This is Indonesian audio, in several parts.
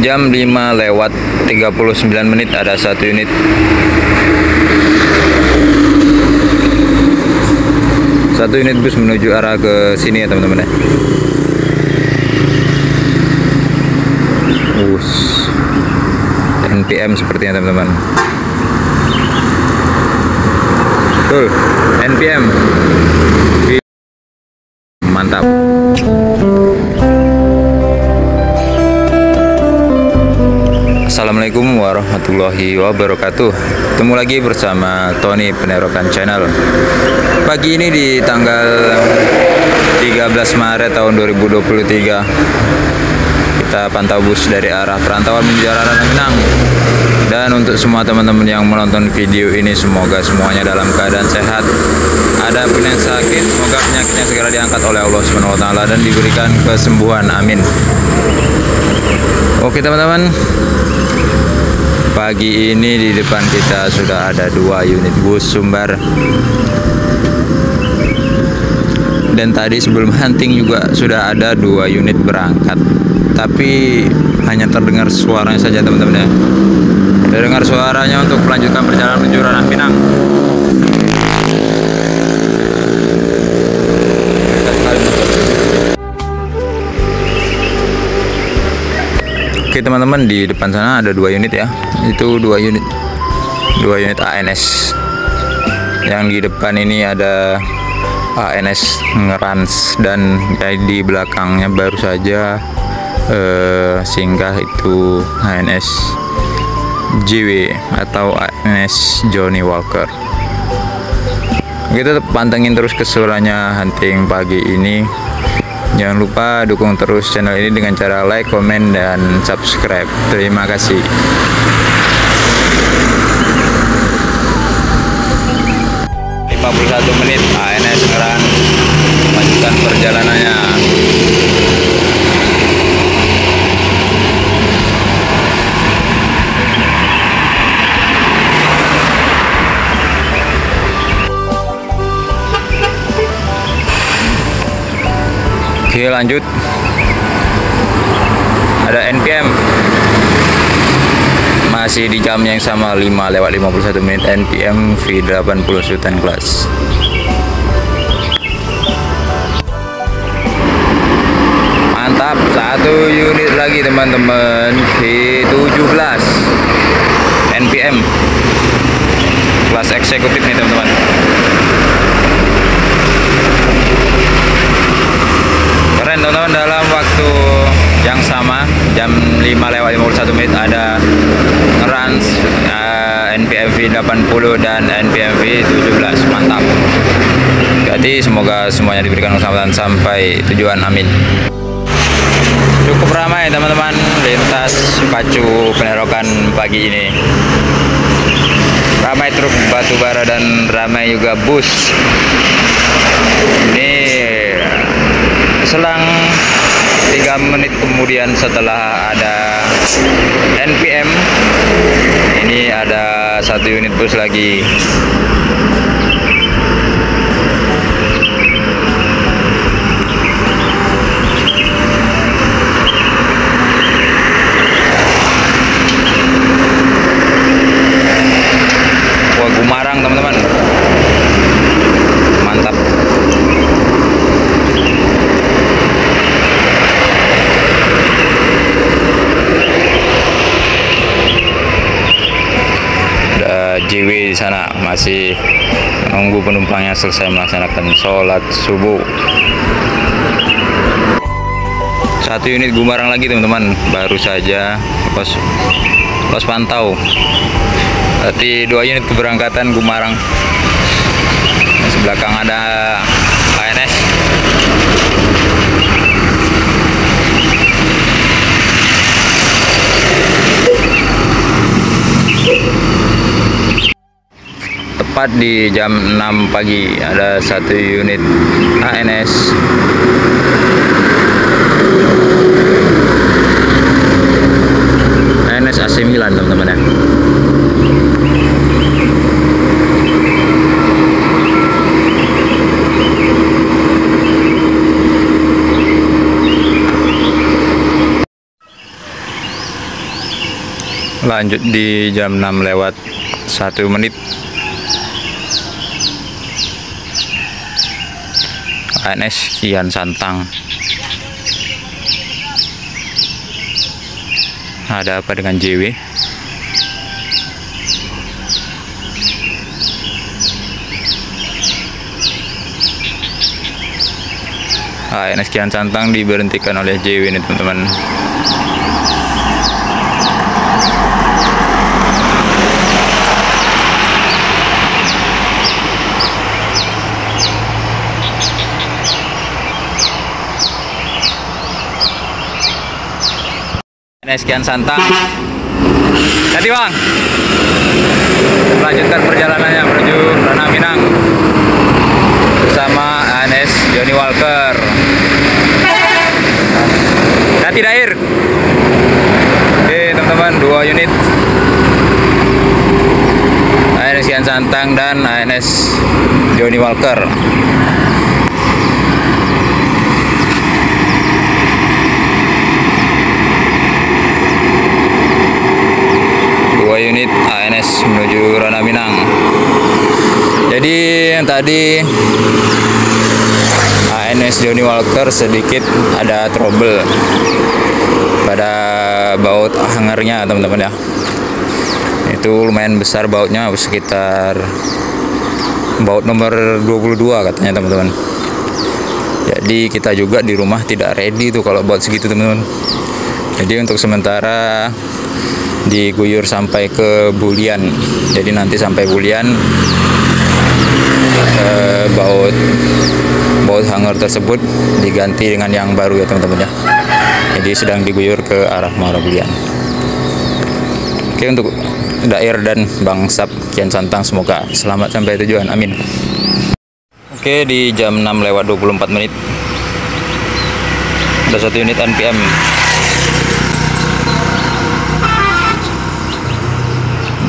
Jam 5:39 ada satu unit. Satu unit bus menuju arah ke sini ya teman-teman ya. NPM sepertinya teman-teman. Tuh, NPM. Mantap. Assalamualaikum warahmatullahi wabarakatuh. Ketemu lagi bersama Tony Penerokan Channel. Pagi ini di tanggal 13 Maret tahun 2023 kita pantau bus dari arah perantauan menuju arah Ranah Minang. Dan untuk semua teman-teman yang menonton video ini, semoga semuanya dalam keadaan sehat. Ada pun yang sakit, semoga penyakitnya segera diangkat oleh Allah SWT dan diberikan kesembuhan, amin. Oke teman-teman, pagi ini di depan kita sudah ada 2 unit bus Sumbar. Dan tadi sebelum hunting juga sudah ada 2 unit berangkat, tapi hanya terdengar suaranya saja teman-teman ya. Terdengar suaranya untuk melanjutkan perjalanan menuju Ranah Minang. Oke teman-teman, di depan sana ada 2 unit ya. Itu 2 unit ANS. Yang di depan ini ada ANS Ngerans, dan di belakangnya baru saja singgah itu ANS JW atau ANS Johnny Walker. Kita pantengin terus keseruannya hunting pagi ini. Jangan lupa dukung terus channel ini dengan cara like, komen, dan subscribe. Terima kasih. Menit ANS Ngerans lanjutkan perjalanannya. Oke lanjut, ada NPM masih di jam yang sama 5:51 NPM V80 Sultan Class. Mantap, 1 unit lagi teman-teman, V17 NPM kelas eksekutif nih teman-teman. Keren teman-teman, dalam waktu yang sama jam 5:51 ada Ngerans, NPM V80 dan NPM V17. Mantap. Jadi semoga semuanya diberikan keselamatan sampai tujuan, amin. Cukup ramai teman-teman lintas pacu Penerokan pagi ini. Ramai truk batu bara dan ramai juga bus. Ini selang 3 menit kemudian setelah ada NPM, ini ada 1 unit bus lagi. Wah, Gumarang teman-teman, mantap. JW di sana masih menunggu penumpangnya selesai melaksanakan sholat subuh. 1 unit Gumarang lagi teman-teman, baru saja pos pantau. Berarti 2 unit keberangkatan Gumarang. Di belakang ada ANS. Tepat di jam 6 pagi ada 1 unit ANS AC Milan teman-teman ya. Lanjut di jam 6 lewat 1 menit. ANS Kian Santang. Ada apa dengan JW? ANS Kian Santang diberhentikan oleh JW ini teman-teman. ANS Kian Santang. Hati bang. Melanjutkan perjalanannya menuju Ranah Minang bersama ANS Johnny Walker. Hati Dair. Oke teman-teman, 2 unit ANS Kian Santang dan ANS Johnny Walker. Unit ANS menuju Ranah Minang. Jadi yang tadi ANS Johnny Walker sedikit ada trouble pada baut hangernya teman-teman ya. Itu lumayan besar bautnya, sekitar baut nomor 22 katanya teman-teman. Jadi kita juga di rumah tidak ready tuh kalau baut segitu teman-teman. Jadi untuk sementara diguyur sampai ke Bulian. Jadi nanti sampai Bulian baut hanger tersebut diganti dengan yang baru ya teman-teman ya. Jadi sedang diguyur ke arah Muara Bulian. Oke, untuk Dair dan Bang Sap Kian Santang semoga selamat sampai tujuan, amin. Oke, di jam 6 lewat 24 menit ada 1 unit NPM.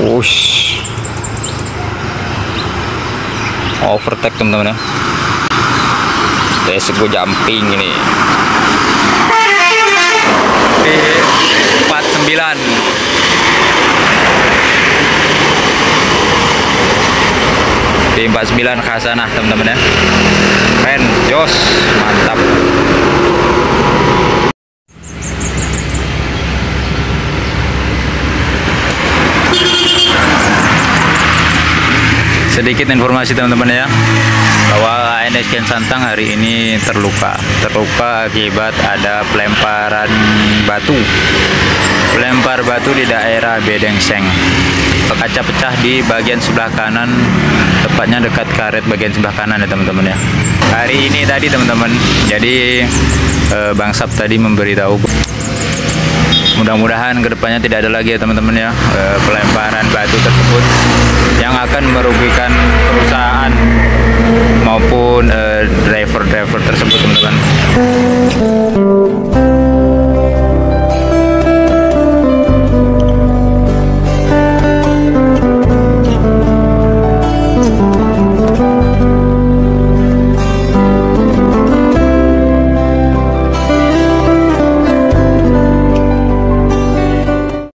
Wush, overtake teman-teman ya. Resiko jumping ini di 49. Di 49 Khasanah teman-teman ya. Keren, jos, mantap. Sedikit informasi teman-teman ya, bahwa ANS Kian Santang hari ini terluka akibat ada pelemparan batu di daerah Bedengseng. Kaca pecah di bagian sebelah kanan, tepatnya dekat karet bagian sebelah kanan ya teman-teman ya. Hari ini tadi teman-teman, jadi Bang Sap tadi memberitahu, mudah-mudahan kedepannya tidak ada lagi ya teman-teman ya pelemparan batu tersebut yang akan merugikan perusahaan maupun driver-driver tersebut